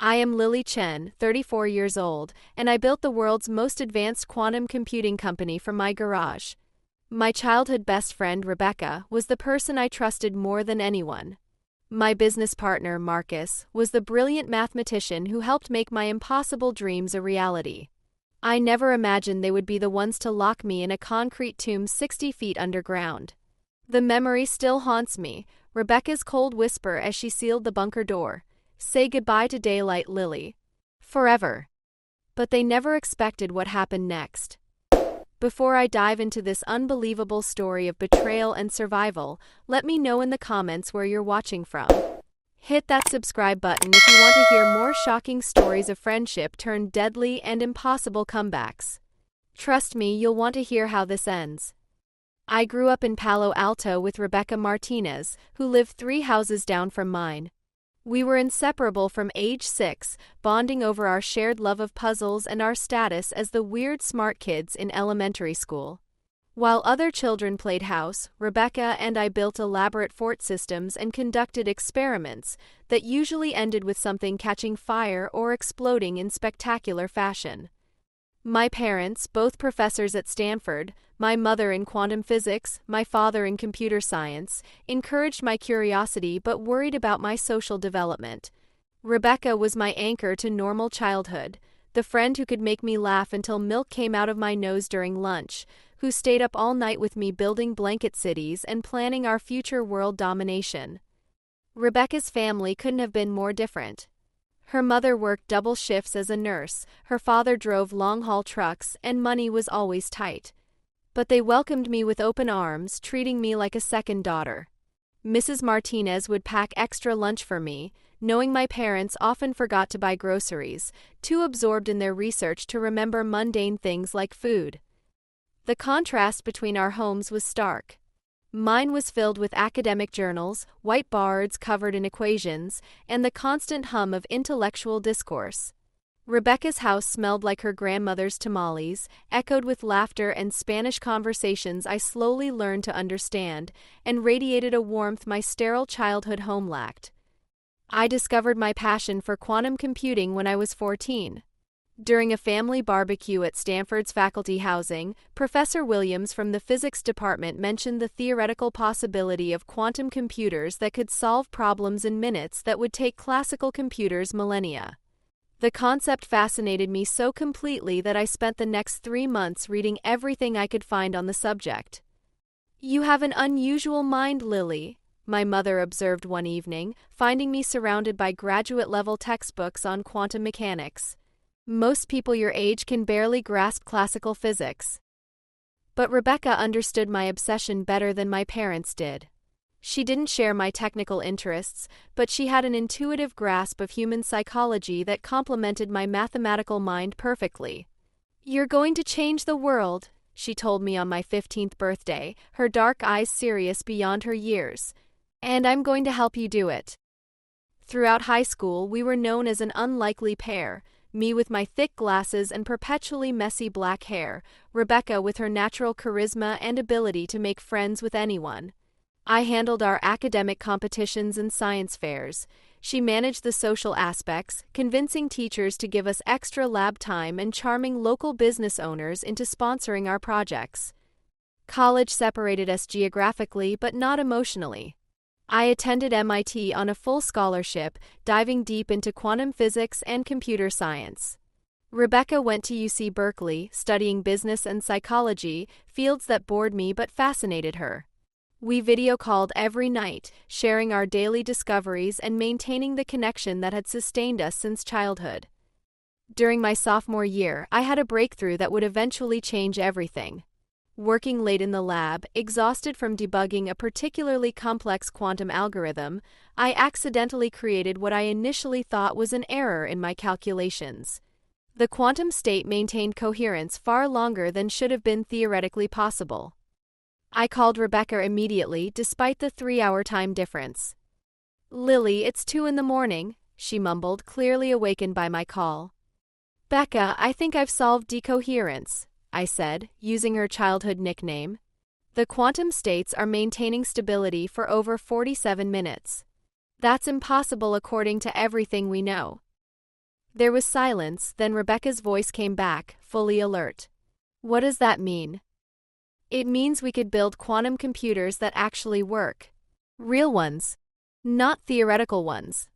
I am Lily Chen, 34 years old, and I built the world's most advanced quantum computing company from my garage. My childhood best friend, Rebecca, was the person I trusted more than anyone. My business partner, Marcus, was the brilliant mathematician who helped make my impossible dreams a reality. I never imagined they would be the ones to lock me in a concrete tomb 60 feet underground. The memory still haunts me, Rebecca's cold whisper as she sealed the bunker door. "Say goodbye to daylight, Lily. Forever." But they never expected what happened next. Before I dive into this unbelievable story of betrayal and survival, let me know in the comments where you're watching from. Hit that subscribe button if you want to hear more shocking stories of friendship turned deadly and impossible comebacks. Trust me, you'll want to hear how this ends. I grew up in Palo Alto with Rebecca Martinez, who lived 3 houses down from mine. We were inseparable from age 6, bonding over our shared love of puzzles and our status as the weird smart kids in elementary school. While other children played house, Rebecca and I built elaborate fort systems and conducted experiments that usually ended with something catching fire or exploding in spectacular fashion. My parents, both professors at Stanford, my mother in quantum physics, my father in computer science, encouraged my curiosity but worried about my social development. Rebecca was my anchor to normal childhood, the friend who could make me laugh until milk came out of my nose during lunch, who stayed up all night with me building blanket cities and planning our future world domination. Rebecca's family couldn't have been more different. Her mother worked double shifts as a nurse, her father drove long-haul trucks, and money was always tight. But they welcomed me with open arms, treating me like a second daughter. Mrs. Martinez would pack extra lunch for me, knowing my parents often forgot to buy groceries, too absorbed in their research to remember mundane things like food. The contrast between our homes was stark. Mine was filled with academic journals, whiteboards covered in equations, and the constant hum of intellectual discourse. Rebecca's house smelled like her grandmother's tamales, echoed with laughter and Spanish conversations I slowly learned to understand, and radiated a warmth my sterile childhood home lacked. I discovered my passion for quantum computing when I was 14. During a family barbecue at Stanford's faculty housing, Professor Williams from the physics department mentioned the theoretical possibility of quantum computers that could solve problems in minutes that would take classical computers millennia. The concept fascinated me so completely that I spent the next 3 months reading everything I could find on the subject. "You have an unusual mind, Lily," my mother observed one evening, finding me surrounded by graduate-level textbooks on quantum mechanics. "Most people your age can barely grasp classical physics." But Rebecca understood my obsession better than my parents did. She didn't share my technical interests, but she had an intuitive grasp of human psychology that complemented my mathematical mind perfectly. "You're going to change the world," she told me on my 15th birthday, her dark eyes serious beyond her years. "And I'm going to help you do it." Throughout high school, we were known as an unlikely pair, me with my thick glasses and perpetually messy black hair, Rebecca with her natural charisma and ability to make friends with anyone. I handled our academic competitions and science fairs. She managed the social aspects, convincing teachers to give us extra lab time and charming local business owners into sponsoring our projects. College separated us geographically but not emotionally. I attended MIT on a full scholarship, diving deep into quantum physics and computer science. Rebecca went to UC Berkeley, studying business and psychology, fields that bored me but fascinated her. We video called every night, sharing our daily discoveries and maintaining the connection that had sustained us since childhood. During my sophomore year, I had a breakthrough that would eventually change everything. Working late in the lab, exhausted from debugging a particularly complex quantum algorithm, I accidentally created what I initially thought was an error in my calculations. The quantum state maintained coherence far longer than should have been theoretically possible. I called Rebecca immediately, despite the 3-hour time difference. "Lily, it's 2 in the morning," she mumbled, clearly awakened by my call. "Becca, I think I've solved decoherence," I said, using her childhood nickname. "The quantum states are maintaining stability for over 47 minutes. That's impossible according to everything we know." There was silence, then Rebecca's voice came back, fully alert. What does that mean? It means we could build quantum computers that actually work. Real ones. Not theoretical ones.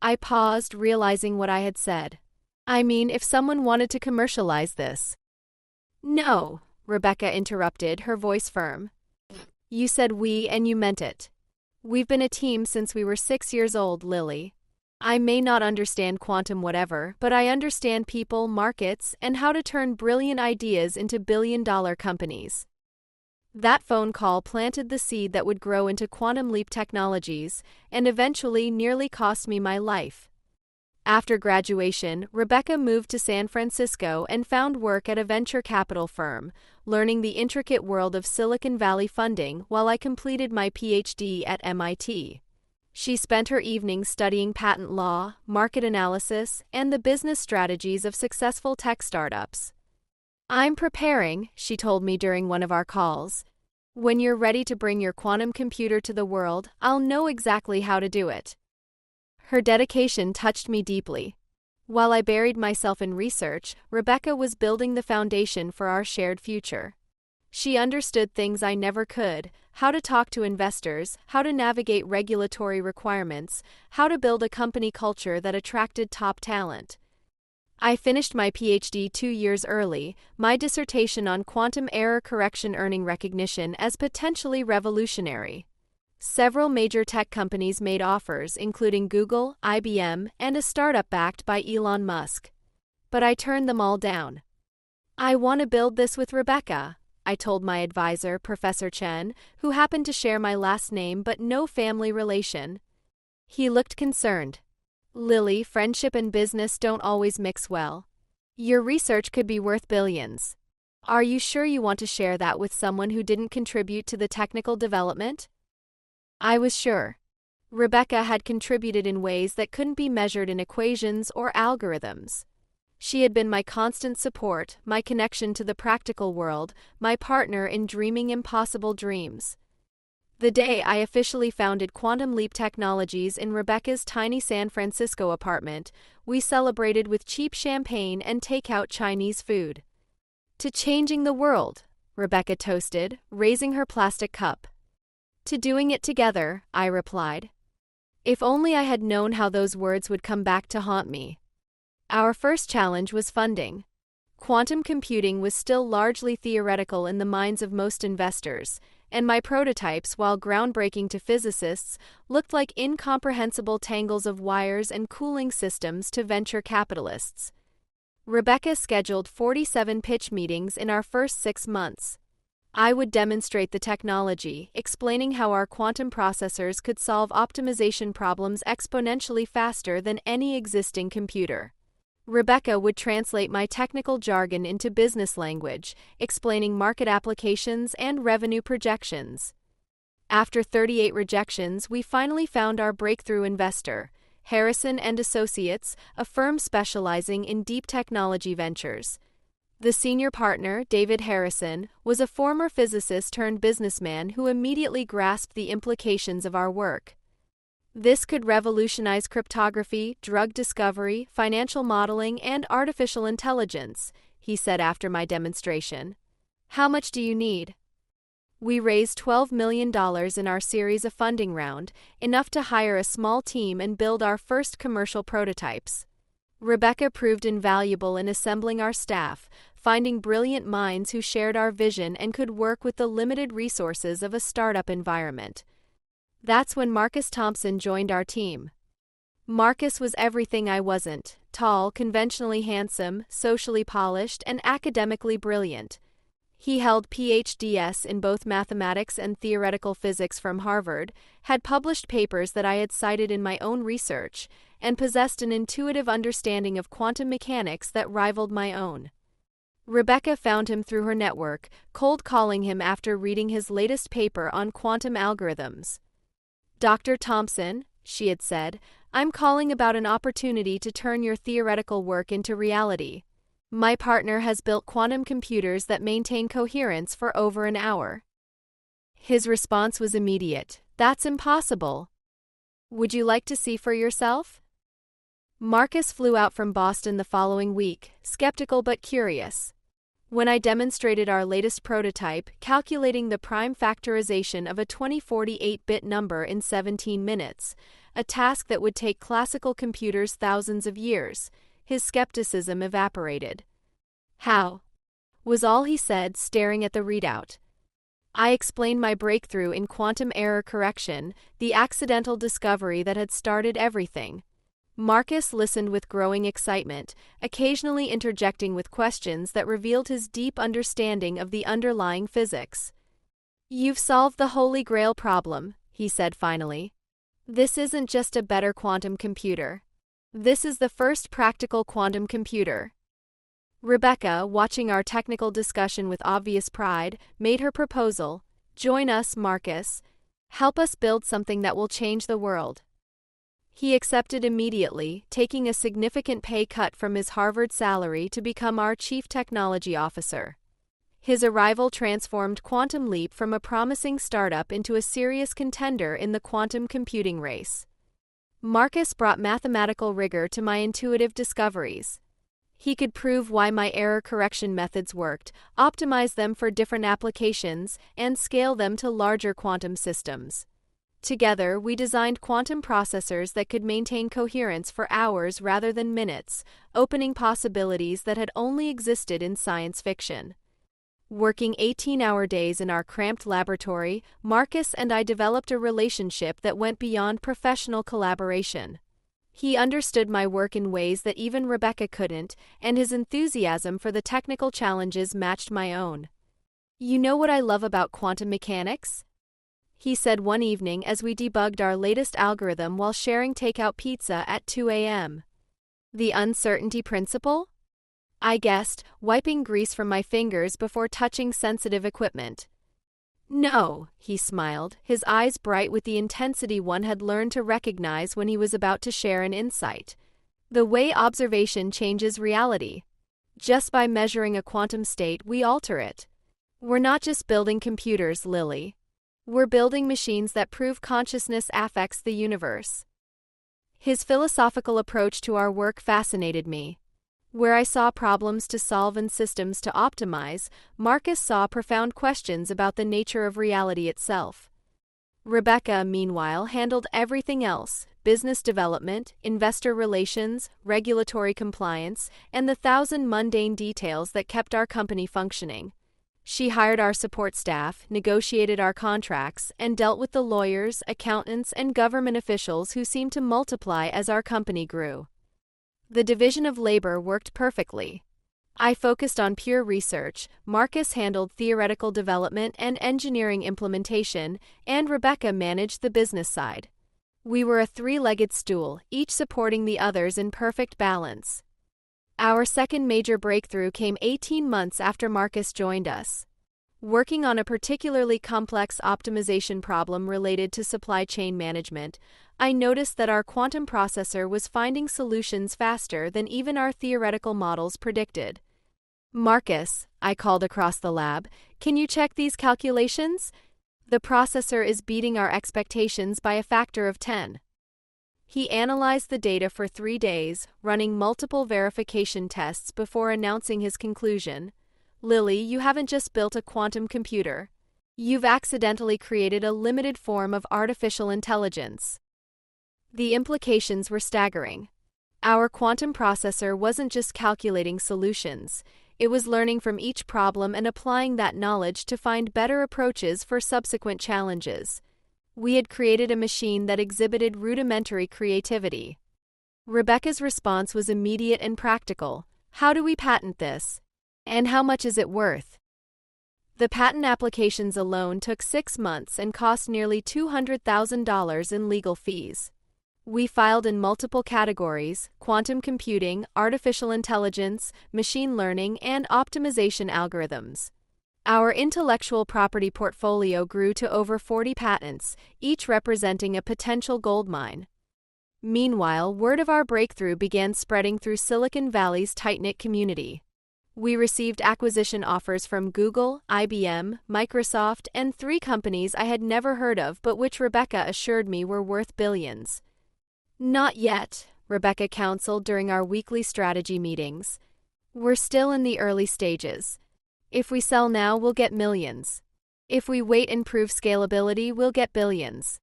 I paused, realizing what I had said. I mean, if someone wanted to commercialize this. No, Rebecca interrupted, her voice firm. You said we and you meant it. We've been a team since we were 6 years old, Lily. I may not understand quantum whatever, but I understand people, markets, and how to turn brilliant ideas into billion-dollar companies. That phone call planted the seed that would grow into Quantum Leap Technologies and eventually nearly cost me my life. After graduation, Rebecca moved to San Francisco and found work at a venture capital firm, learning the intricate world of Silicon Valley funding while I completed my PhD at MIT. She spent her evenings studying patent law, market analysis, and the business strategies of successful tech startups. I'm preparing, she told me during one of our calls. When you're ready to bring your quantum computer to the world, I'll know exactly how to do it. Her dedication touched me deeply. While I buried myself in research, Rebecca was building the foundation for our shared future. She understood things I never could: how to talk to investors, how to navigate regulatory requirements, how to build a company culture that attracted top talent. I finished my PhD 2 years early, my dissertation on quantum error correction earning recognition as potentially revolutionary. Several major tech companies made offers, including Google, IBM, and a startup backed by Elon Musk. But I turned them all down. I want to build this with Rebecca, I told my advisor, Professor Chen, who happened to share my last name but no family relation. He looked concerned. Lily, friendship and business don't always mix well. Your research could be worth billions. Are you sure you want to share that with someone who didn't contribute to the technical development? I was sure. Rebecca had contributed in ways that couldn't be measured in equations or algorithms. She had been my constant support, my connection to the practical world, my partner in dreaming impossible dreams. The day I officially founded Quantum Leap Technologies in Rebecca's tiny San Francisco apartment, we celebrated with cheap champagne and takeout Chinese food. To changing the world, Rebecca toasted, raising her plastic cup. To doing it together, I replied. If only I had known how those words would come back to haunt me. Our first challenge was funding. Quantum computing was still largely theoretical in the minds of most investors, and my prototypes, while groundbreaking to physicists, looked like incomprehensible tangles of wires and cooling systems to venture capitalists. Rebecca scheduled 47 pitch meetings in our first 6 months. I would demonstrate the technology, explaining how our quantum processors could solve optimization problems exponentially faster than any existing computer. Rebecca would translate my technical jargon into business language, explaining market applications and revenue projections. After 38 rejections, we finally found our breakthrough investor, Harrison and Associates, a firm specializing in deep technology ventures. The senior partner, David Harrison, was a former physicist turned businessman who immediately grasped the implications of our work. This could revolutionize cryptography, drug discovery, financial modeling, and artificial intelligence, he said after my demonstration. How much do you need? We raised $12 million in our series of funding round, enough to hire a small team and build our first commercial prototypes. Rebecca proved invaluable in assembling our staff, finding brilliant minds who shared our vision and could work with the limited resources of a startup environment. That's when Marcus Thompson joined our team. Marcus was everything I wasn't: tall, conventionally handsome, socially polished, and academically brilliant. He held PhDs in both mathematics and theoretical physics from Harvard, had published papers that I had cited in my own research, and possessed an intuitive understanding of quantum mechanics that rivaled my own. Rebecca found him through her network, cold calling him after reading his latest paper on quantum algorithms. Dr. Thompson, she had said, I'm calling about an opportunity to turn your theoretical work into reality. My partner has built quantum computers that maintain coherence for over an hour. His response was immediate. That's impossible. Would you like to see for yourself? Marcus flew out from Boston the following week, skeptical but curious. When I demonstrated our latest prototype, calculating the prime factorization of a 2048-bit number in 17 minutes, a task that would take classical computers thousands of years, his skepticism evaporated. "How?" was all he said, staring at the readout. I explained my breakthrough in quantum error correction, the accidental discovery that had started everything. Marcus listened with growing excitement, occasionally interjecting with questions that revealed his deep understanding of the underlying physics. "You've solved the Holy Grail problem," he said finally. "This isn't just a better quantum computer. This is the first practical quantum computer." Rebecca, watching our technical discussion with obvious pride, made her proposal. "Join us, Marcus. Help us build something that will change the world." He accepted immediately, taking a significant pay cut from his Harvard salary to become our chief technology officer. His arrival transformed Quantum Leap from a promising startup into a serious contender in the quantum computing race. Marcus brought mathematical rigor to my intuitive discoveries. He could prove why my error correction methods worked, optimize them for different applications, and scale them to larger quantum systems. Together, we designed quantum processors that could maintain coherence for hours rather than minutes, opening possibilities that had only existed in science fiction. Working 18-hour days in our cramped laboratory, Marcus and I developed a relationship that went beyond professional collaboration. He understood my work in ways that even Rebecca couldn't, and his enthusiasm for the technical challenges matched my own. "You know what I love about quantum mechanics?" he said one evening as we debugged our latest algorithm while sharing takeout pizza at 2 a.m. "The uncertainty principle?" I guessed, wiping grease from my fingers before touching sensitive equipment. "No," he smiled, his eyes bright with the intensity one had learned to recognize when he was about to share an insight. "The way observation changes reality. Just by measuring a quantum state, we alter it. We're not just building computers, Lily. We're building machines that prove consciousness affects the universe." His philosophical approach to our work fascinated me. Where I saw problems to solve and systems to optimize, Marcus saw profound questions about the nature of reality itself. Rebecca, meanwhile, handled everything else: business development, investor relations, regulatory compliance, and the thousand mundane details that kept our company functioning. She hired our support staff, negotiated our contracts, and dealt with the lawyers, accountants, and government officials who seemed to multiply as our company grew. The division of labor worked perfectly. I focused on pure research, Marcus handled theoretical development and engineering implementation, and Rebecca managed the business side. We were a three-legged stool, each supporting the others in perfect balance. Our second major breakthrough came 18 months after Marcus joined us. Working on a particularly complex optimization problem related to supply chain management, I noticed that our quantum processor was finding solutions faster than even our theoretical models predicted. "Marcus," I called across the lab, "can you check these calculations? The processor is beating our expectations by a factor of 10. He analyzed the data for 3 days, running multiple verification tests before announcing his conclusion. "Lily, you haven't just built a quantum computer. You've accidentally created a limited form of artificial intelligence." The implications were staggering. Our quantum processor wasn't just calculating solutions. It was learning from each problem and applying that knowledge to find better approaches for subsequent challenges. We had created a machine that exhibited rudimentary creativity. Rebecca's response was immediate and practical. "How do we patent this? And how much is it worth?" The patent applications alone took 6 months and cost nearly $200,000 in legal fees. We filed in multiple categories: quantum computing, artificial intelligence, machine learning, and optimization algorithms. Our intellectual property portfolio grew to over 40 patents, each representing a potential goldmine. Meanwhile, word of our breakthrough began spreading through Silicon Valley's tight-knit community. We received acquisition offers from Google, IBM, Microsoft, and 3 companies I had never heard of but which Rebecca assured me were worth billions. "Not yet," Rebecca counseled during our weekly strategy meetings. We're still in the early stages. If we sell now, we'll get millions. If we wait and prove scalability, we'll get billions.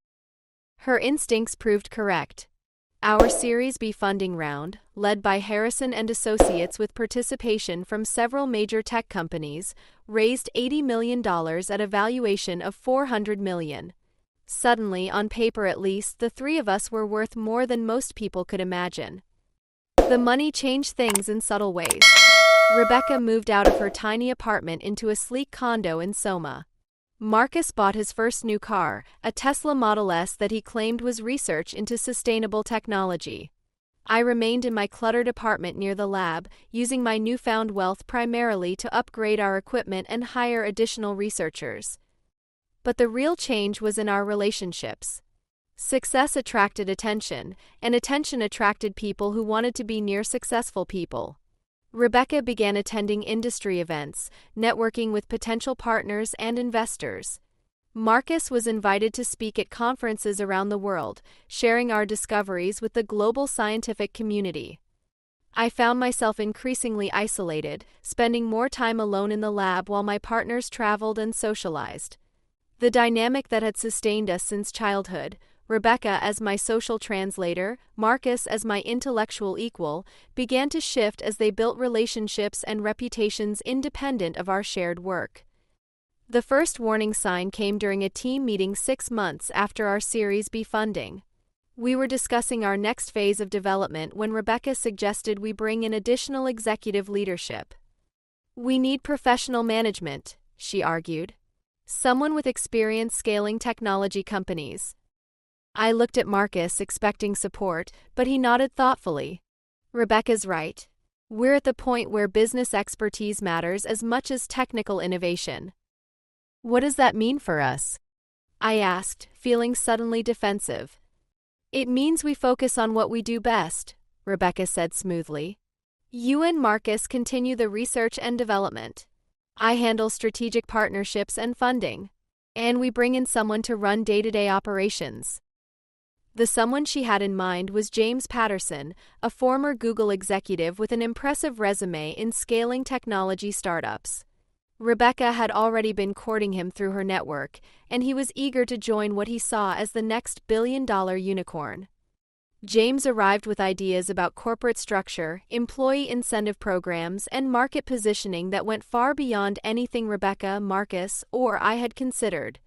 Her instincts proved correct. Our Series B funding round, led by Harrison and Associates with participation from several major tech companies, raised $80 million at a valuation of $400 million. Suddenly, on paper at least, the three of us were worth more than most people could imagine. The money changed things in subtle ways. Rebecca moved out of her tiny apartment into a sleek condo in Soma. Marcus bought his first new car, a Tesla Model S that he claimed was research into sustainable technology. I remained in my cluttered apartment near the lab, using my newfound wealth primarily to upgrade our equipment and hire additional researchers. But the real change was in our relationships. Success attracted attention, and attention attracted people who wanted to be near successful people. Rebecca began attending industry events, networking with potential partners and investors. Marcus was invited to speak at conferences around the world, sharing our discoveries with the global scientific community. I found myself increasingly isolated, spending more time alone in the lab while my partners traveled and socialized. The dynamic that had sustained us since childhood, Rebecca as my social translator, Marcus as my intellectual equal, began to shift as they built relationships and reputations independent of our shared work. The first warning sign came during a team meeting 6 months after our Series B funding. We were discussing our next phase of development when Rebecca suggested we bring in additional executive leadership. "We need professional management," she argued. "Someone with experience scaling technology companies." I looked at Marcus expecting support, but he nodded thoughtfully. "Rebecca's right. We're at the point where business expertise matters as much as technical innovation." "What does that mean for us?" I asked, feeling suddenly defensive. "It means we focus on what we do best," Rebecca said smoothly. "You and Marcus continue the research and development. I handle strategic partnerships and funding. And we bring in someone to run day-to-day operations." The someone she had in mind was James Patterson, a former Google executive with an impressive resume in scaling technology startups. Rebecca had already been courting him through her network, and he was eager to join what he saw as the next billion-dollar unicorn. James arrived with ideas about corporate structure, employee incentive programs, and market positioning that went far beyond anything Rebecca, Marcus, or I had considered.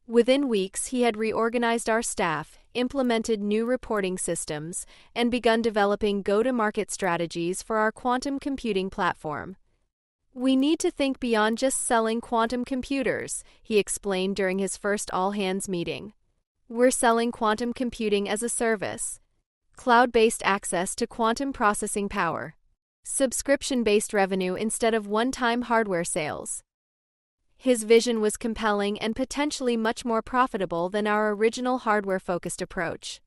Within weeks, he had reorganized our staff, implemented new reporting systems, and begun developing go-to-market strategies for our quantum computing platform. "We need to think beyond just selling quantum computers," he explained during his first all-hands meeting. "We're selling quantum computing as a service. Cloud-based access to quantum processing power. Subscription-based revenue instead of one-time hardware sales." His vision was compelling and potentially much more profitable than our original hardware-focused approach.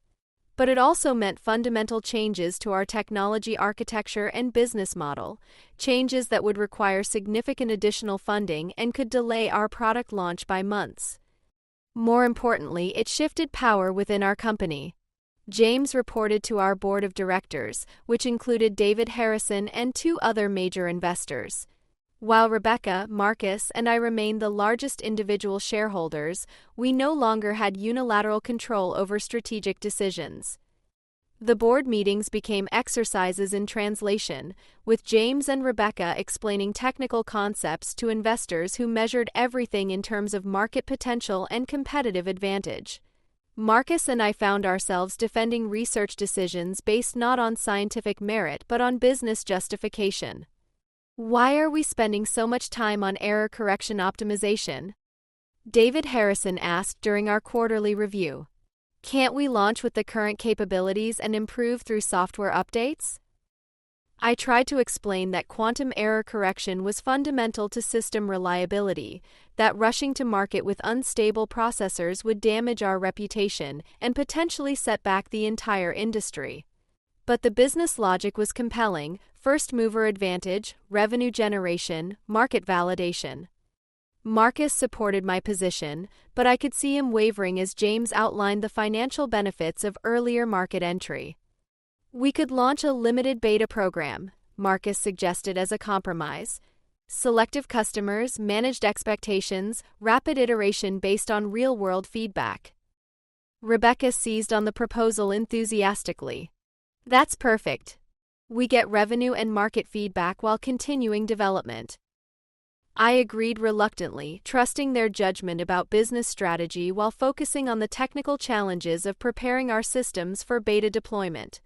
But it also meant fundamental changes to our technology architecture and business model, changes that would require significant additional funding and could delay our product launch by months. More importantly, it shifted power within our company. James reported to our board of directors, which included David Harrison and 2 other major investors. While Rebecca, Marcus, and I remained the largest individual shareholders, we no longer had unilateral control over strategic decisions. The board meetings became exercises in translation, with James and Rebecca explaining technical concepts to investors who measured everything in terms of market potential and competitive advantage. Marcus and I found ourselves defending research decisions based not on scientific merit but on business justification. "Why are we spending so much time on error correction optimization?" David Harrison asked during our quarterly review. "Can't we launch with the current capabilities and improve through software updates?" I tried to explain that quantum error correction was fundamental to system reliability, that rushing to market with unstable processors would damage our reputation and potentially set back the entire industry. But the business logic was compelling: first-mover advantage, revenue generation, market validation. Marcus supported my position, but I could see him wavering as James outlined the financial benefits of earlier market entry. We could launch a limited beta program, Marcus suggested as a compromise. Selective customers, managed expectations, rapid iteration based on real-world feedback. Rebecca seized on the proposal enthusiastically. That's perfect. We get revenue and market feedback while continuing development. I agreed reluctantly, trusting their judgment about business strategy while focusing on the technical challenges of preparing our systems for beta deployment.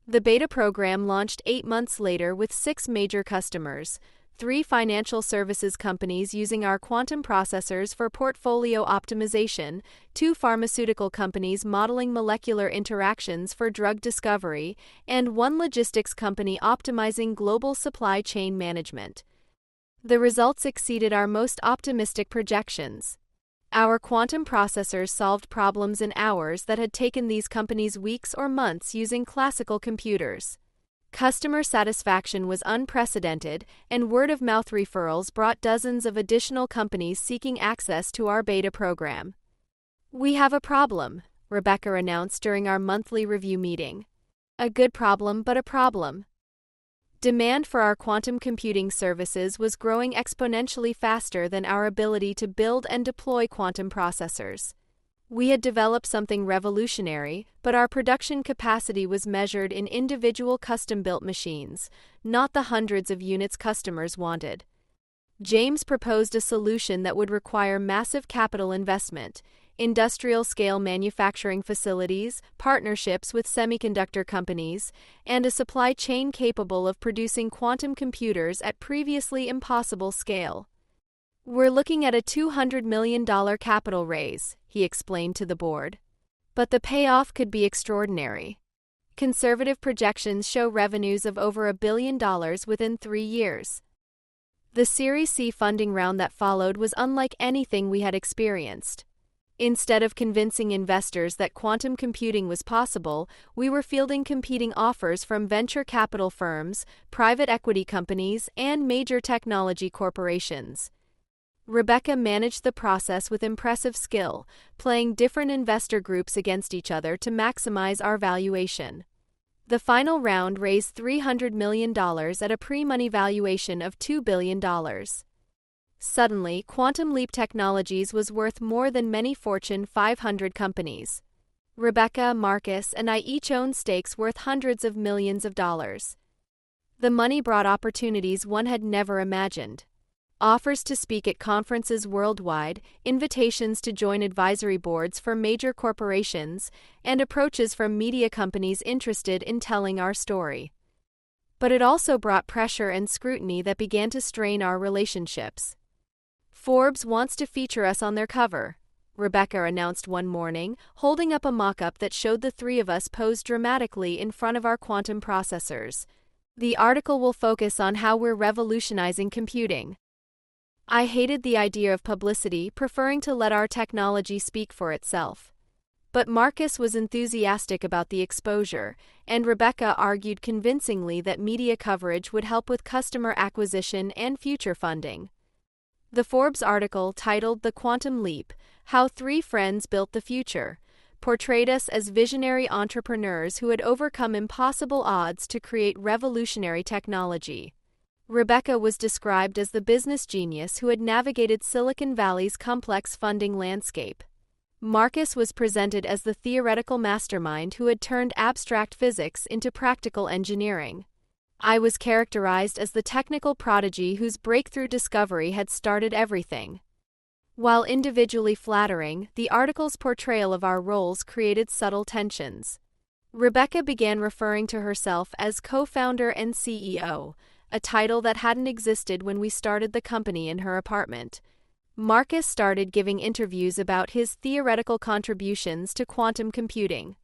The beta program launched 8 months later with 6 major customers, 3 financial services companies using our quantum processors for portfolio optimization, 2 pharmaceutical companies modeling molecular interactions for drug discovery, and 1 logistics company optimizing global supply chain management. The results exceeded our most optimistic projections. Our quantum processors solved problems in hours that had taken these companies weeks or months using classical computers. Customer satisfaction was unprecedented, and word-of-mouth referrals brought dozens of additional companies seeking access to our beta program. We have a problem, Rebecca announced during our monthly review meeting. A good problem, but a problem. Demand for our quantum computing services was growing exponentially faster than our ability to build and deploy quantum processors. We had developed something revolutionary, but our production capacity was measured in individual custom-built machines, not the hundreds of units customers wanted. James proposed a solution that would require massive capital investment, industrial-scale manufacturing facilities, partnerships with semiconductor companies, and a supply chain capable of producing quantum computers at previously impossible scale. We're looking at a $200 million capital raise, he explained to the board. But the payoff could be extraordinary. Conservative projections show revenues of over $1 billion within 3 years. The Series C funding round that followed was unlike anything we had experienced. Instead of convincing investors that quantum computing was possible, we were fielding competing offers from venture capital firms, private equity companies, and major technology corporations. Rebecca managed the process with impressive skill, playing different investor groups against each other to maximize our valuation. The final round raised $300 million at a pre-money valuation of $2 billion. Suddenly, Quantum Leap Technologies was worth more than many Fortune 500 companies. Rebecca, Marcus, and I each owned stakes worth hundreds of millions of dollars. The money brought opportunities one had never imagined. Offers to speak at conferences worldwide, invitations to join advisory boards for major corporations, and approaches from media companies interested in telling our story. But it also brought pressure and scrutiny that began to strain our relationships. Forbes wants to feature us on their cover, Rebecca announced one morning, holding up a mock-up that showed the 3 of us posed dramatically in front of our quantum processors. The article will focus on how we're revolutionizing computing. I hated the idea of publicity, preferring to let our technology speak for itself. But Marcus was enthusiastic about the exposure, and Rebecca argued convincingly that media coverage would help with customer acquisition and future funding. The Forbes article, titled The Quantum Leap: How 3 Friends Built the Future, portrayed us as visionary entrepreneurs who had overcome impossible odds to create revolutionary technology. Rebecca was described as the business genius who had navigated Silicon Valley's complex funding landscape. Marcus was presented as the theoretical mastermind who had turned abstract physics into practical engineering. I was characterized as the technical prodigy whose breakthrough discovery had started everything. While individually flattering, the article's portrayal of our roles created subtle tensions. Rebecca began referring to herself as co-founder and CEO, a title that hadn't existed when we started the company in her apartment. Marcus started giving interviews about his theoretical contributions to quantum computing.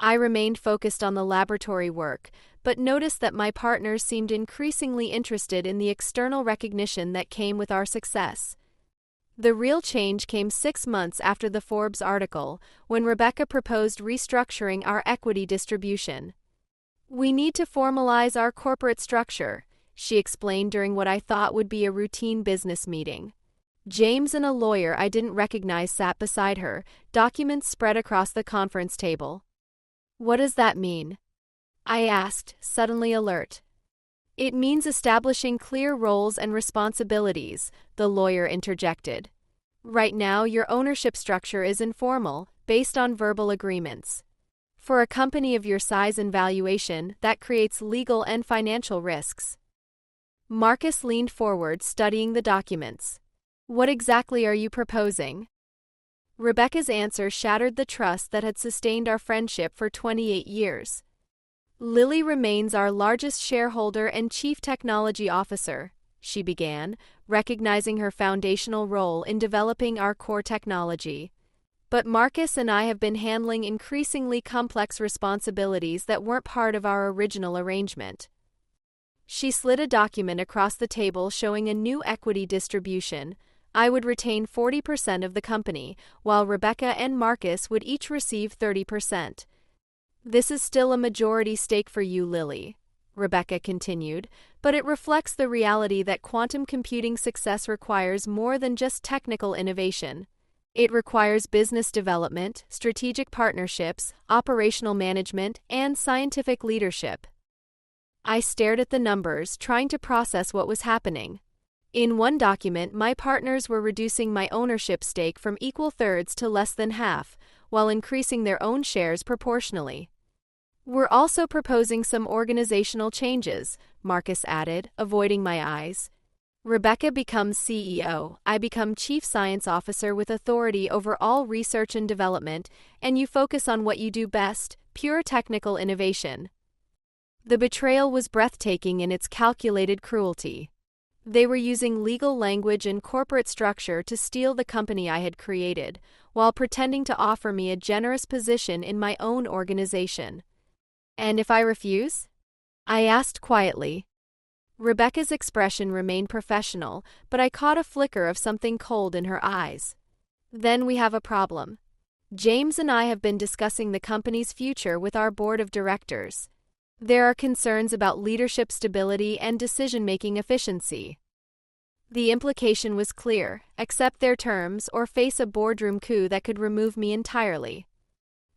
I remained focused on the laboratory work, but noticed that my partners seemed increasingly interested in the external recognition that came with our success. The real change came 6 months after the Forbes article, when Rebecca proposed restructuring our equity distribution. We need to formalize our corporate structure, she explained during what I thought would be a routine business meeting. James and a lawyer I didn't recognize sat beside her, documents spread across the conference table. What does that mean? I asked, suddenly alert. It means establishing clear roles and responsibilities, the lawyer interjected. Right now, your ownership structure is informal, based on verbal agreements. For a company of your size and valuation, that creates legal and financial risks. Marcus leaned forward, studying the documents. What exactly are you proposing? Rebecca's answer shattered the trust that had sustained our friendship for 28 years. Lily remains our largest shareholder and chief technology officer, she began, recognizing her foundational role in developing our core technology. But Marcus and I have been handling increasingly complex responsibilities that weren't part of our original arrangement. She slid a document across the table showing a new equity distribution. I would retain 40% of the company, while Rebecca and Marcus would each receive 30%. This is still a majority stake for you, Lily, Rebecca continued, but it reflects the reality that quantum computing success requires more than just technical innovation. It requires business development, strategic partnerships, operational management, and scientific leadership. I stared at the numbers, trying to process what was happening. In one document, my partners were reducing my ownership stake from equal thirds to less than half, while increasing their own shares proportionally. We're also proposing some organizational changes, Marcus added, avoiding my eyes. Rebecca becomes CEO, I become Chief Science Officer with authority over all research and development, and you focus on what you do best, pure technical innovation. The betrayal was breathtaking in its calculated cruelty. They were using legal language and corporate structure to steal the company I had created, while pretending to offer me a generous position in my own organization. And if I refuse? I asked quietly. Rebecca's expression remained professional, but I caught a flicker of something cold in her eyes. Then we have a problem. James and I have been discussing the company's future with our board of directors. There are concerns about leadership stability and decision-making efficiency. The implication was clear: accept their terms or face a boardroom coup that could remove me entirely.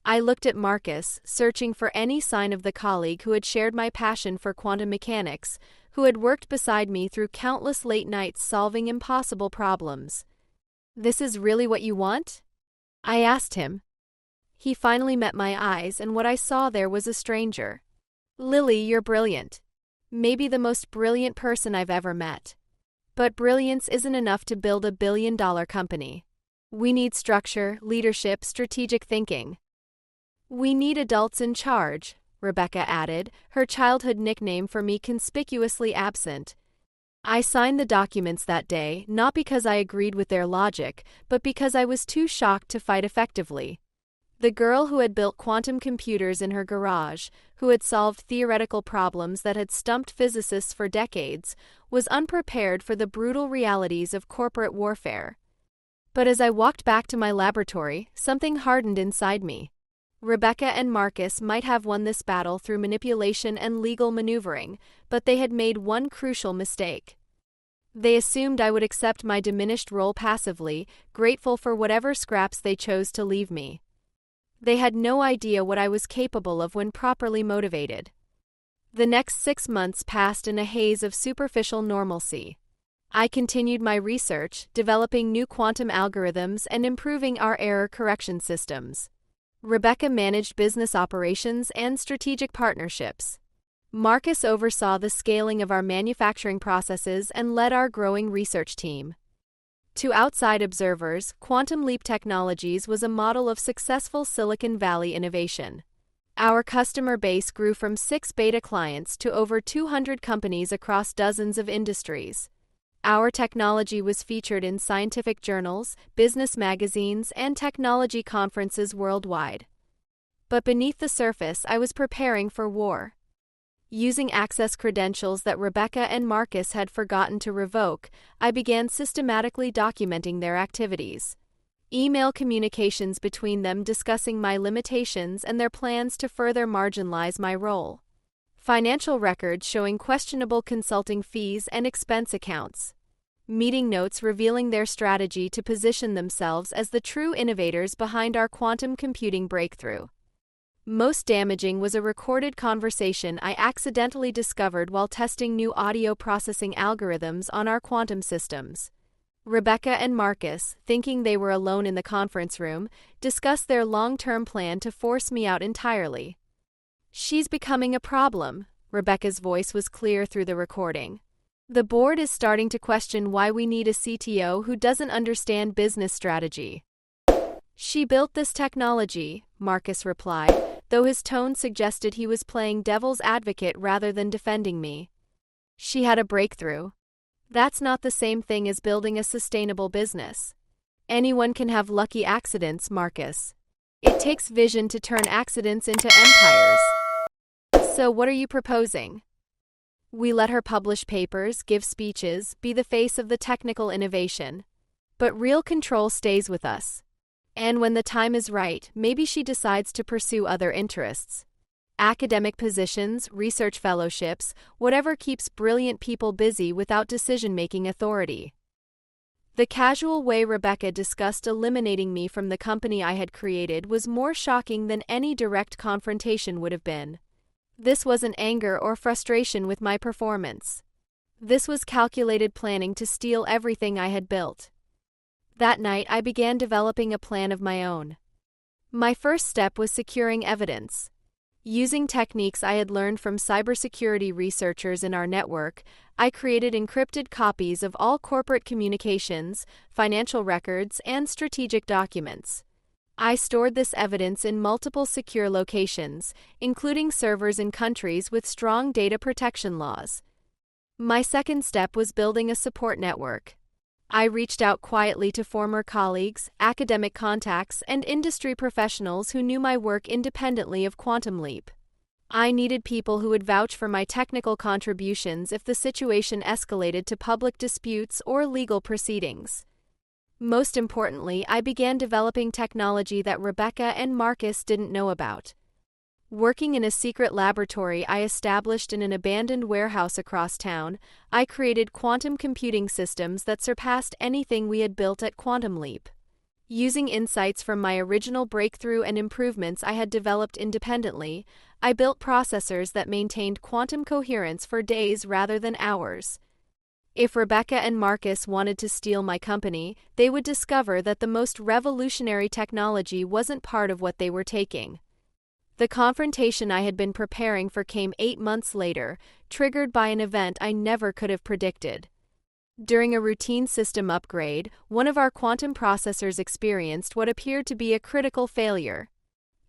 I looked at Marcus, searching for any sign of the colleague who had shared my passion for quantum mechanics, who had worked beside me through countless late nights solving impossible problems. This is really what you want? I asked him. He finally met my eyes, and what I saw there was a stranger. Lily, you're brilliant. Maybe the most brilliant person I've ever met. But brilliance isn't enough to build a billion-dollar company. We need structure, leadership, strategic thinking. We need adults in charge, Rebecca added, her childhood nickname for me conspicuously absent. I signed the documents that day, not because I agreed with their logic, but because I was too shocked to fight effectively. The girl who had built quantum computers in her garage, who had solved theoretical problems that had stumped physicists for decades, was unprepared for the brutal realities of corporate warfare. But as I walked back to my laboratory, something hardened inside me. Rebecca and Marcus might have won this battle through manipulation and legal maneuvering, but they had made one crucial mistake. They assumed I would accept my diminished role passively, grateful for whatever scraps they chose to leave me. They had no idea what I was capable of when properly motivated. The next 6 months passed in a haze of superficial normalcy. I continued my research, developing new quantum algorithms and improving our error correction systems. Rebecca managed business operations and strategic partnerships. Marcus oversaw the scaling of our manufacturing processes and led our growing research team. To outside observers, Quantum Leap Technologies was a model of successful Silicon Valley innovation. Our customer base grew from 6 beta clients to over 200 companies across dozens of industries. Our technology was featured in scientific journals, business magazines, and technology conferences worldwide. But beneath the surface, I was preparing for war. Using access credentials that Rebecca and Marcus had forgotten to revoke, I began systematically documenting their activities. Email communications between them discussing my limitations and their plans to further marginalize my role. Financial records showing questionable consulting fees and expense accounts. Meeting notes revealing their strategy to position themselves as the true innovators behind our quantum computing breakthrough. Most damaging was a recorded conversation I accidentally discovered while testing new audio processing algorithms on our quantum systems. Rebecca and Marcus, thinking they were alone in the conference room, discussed their long-term plan to force me out entirely. "She's becoming a problem," Rebecca's voice was clear through the recording. "The board is starting to question why we need a CTO who doesn't understand business strategy." "She built this technology," Marcus replied, though his tone suggested he was playing devil's advocate rather than defending me. "She had a breakthrough. That's not the same thing as building a sustainable business. Anyone can have lucky accidents, Marcus. It takes vision to turn accidents into empires." "So what are you proposing?" "We let her publish papers, give speeches, be the face of the technical innovation. But real control stays with us. And when the time is right, maybe she decides to pursue other interests. Academic positions, research fellowships, whatever keeps brilliant people busy without decision-making authority." The casual way Rebecca discussed eliminating me from the company I had created was more shocking than any direct confrontation would have been. This wasn't anger or frustration with my performance. This was calculated planning to steal everything I had built. That night, I began developing a plan of my own. My first step was securing evidence. Using techniques I had learned from cybersecurity researchers in our network, I created encrypted copies of all corporate communications, financial records, and strategic documents. I stored this evidence in multiple secure locations, including servers in countries with strong data protection laws. My second step was building a support network. I reached out quietly to former colleagues, academic contacts, and industry professionals who knew my work independently of Quantum Leap. I needed people who would vouch for my technical contributions if the situation escalated to public disputes or legal proceedings. Most importantly, I began developing technology that Rebecca and Marcus didn't know about. Working in a secret laboratory I established in an abandoned warehouse across town, I created quantum computing systems that surpassed anything we had built at Quantum Leap. Using insights from my original breakthrough and improvements I had developed independently, I built processors that maintained quantum coherence for days rather than hours. If Rebecca and Marcus wanted to steal my company, they would discover that the most revolutionary technology wasn't part of what they were taking. The confrontation I had been preparing for came 8 months later, triggered by an event I never could have predicted. During a routine system upgrade, one of our quantum processors experienced what appeared to be a critical failure.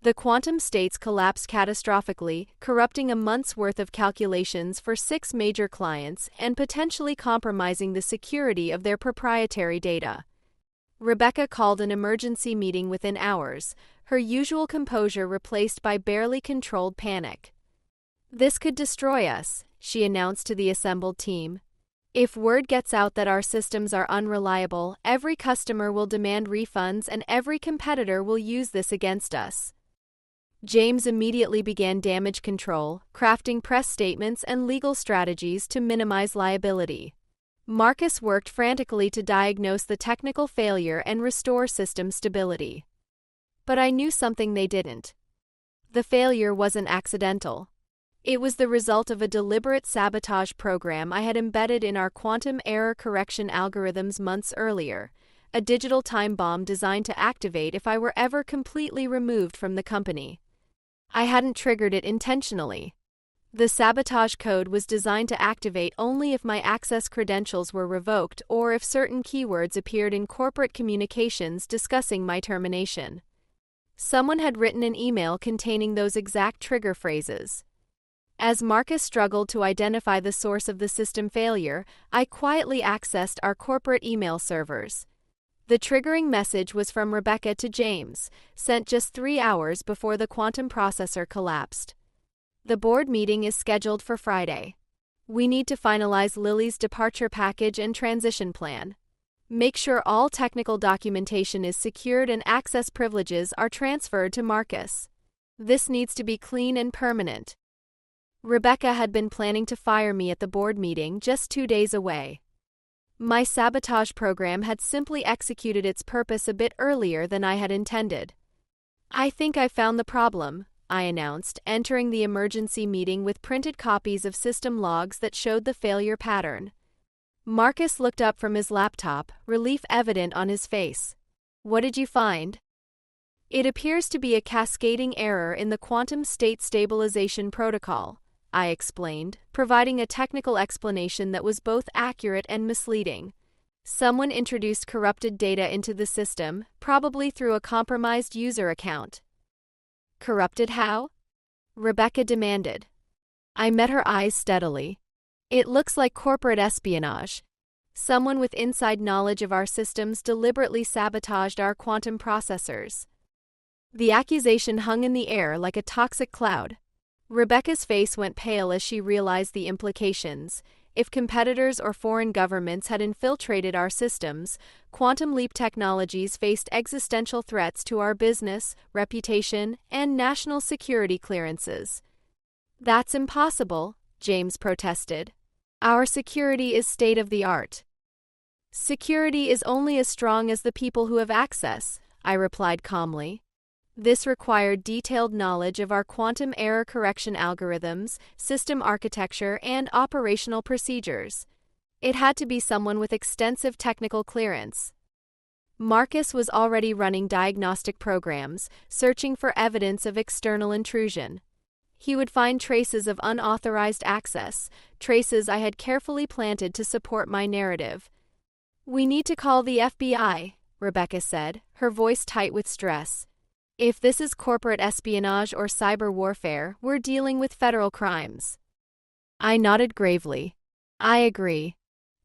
The quantum states collapsed catastrophically, corrupting a month's worth of calculations for 6 major clients and potentially compromising the security of their proprietary data. Rebecca called an emergency meeting within hours, her usual composure replaced by barely controlled panic. "This could destroy us," she announced to the assembled team. "If word gets out that our systems are unreliable, every customer will demand refunds and every competitor will use this against us." James immediately began damage control, crafting press statements and legal strategies to minimize liability. Marcus worked frantically to diagnose the technical failure and restore system stability. But I knew something they didn't. The failure wasn't accidental. It was the result of a deliberate sabotage program I had embedded in our quantum error correction algorithms months earlier, a digital time bomb designed to activate if I were ever completely removed from the company. I hadn't triggered it intentionally. The sabotage code was designed to activate only if my access credentials were revoked or if certain keywords appeared in corporate communications discussing my termination. Someone had written an email containing those exact trigger phrases. As Marcus struggled to identify the source of the system failure, I quietly accessed our corporate email servers. The triggering message was from Rebecca to James, sent just 3 hours before the quantum processor collapsed. "The board meeting is scheduled for Friday. We need to finalize Lily's departure package and transition plan. Make sure all technical documentation is secured and access privileges are transferred to Marcus. This needs to be clean and permanent." Rebecca had been planning to fire me at the board meeting just 2 days away. My sabotage program had simply executed its purpose a bit earlier than I had intended. "I think I found the problem," I announced, entering the emergency meeting with printed copies of system logs that showed the failure pattern. Marcus looked up from his laptop, relief evident on his face. "What did you find?" "It appears to be a cascading error in the quantum state stabilization protocol," I explained, providing a technical explanation that was both accurate and misleading. "Someone introduced corrupted data into the system, probably through a compromised user account." "Corrupted how?" Rebecca demanded. I met her eyes steadily. "It looks like corporate espionage. Someone with inside knowledge of our systems deliberately sabotaged our quantum processors." The accusation hung in the air like a toxic cloud. Rebecca's face went pale as she realized the implications. If competitors or foreign governments had infiltrated our systems, Quantum Leap Technologies faced existential threats to our business, reputation, and national security clearances. "That's impossible," James protested. "Our security is state-of-the-art." "Security is only as strong as the people who have access," I replied calmly. This required detailed knowledge of our quantum error correction algorithms, system architecture, and operational procedures. It had to be someone with extensive technical clearance. Marcus was already running diagnostic programs, searching for evidence of external intrusion. He would find traces of unauthorized access, traces I had carefully planted to support my narrative. "We need to call the FBI," Rebecca said, her voice tight with stress. "If this is corporate espionage or cyber warfare, we're dealing with federal crimes." I nodded gravely. "I agree.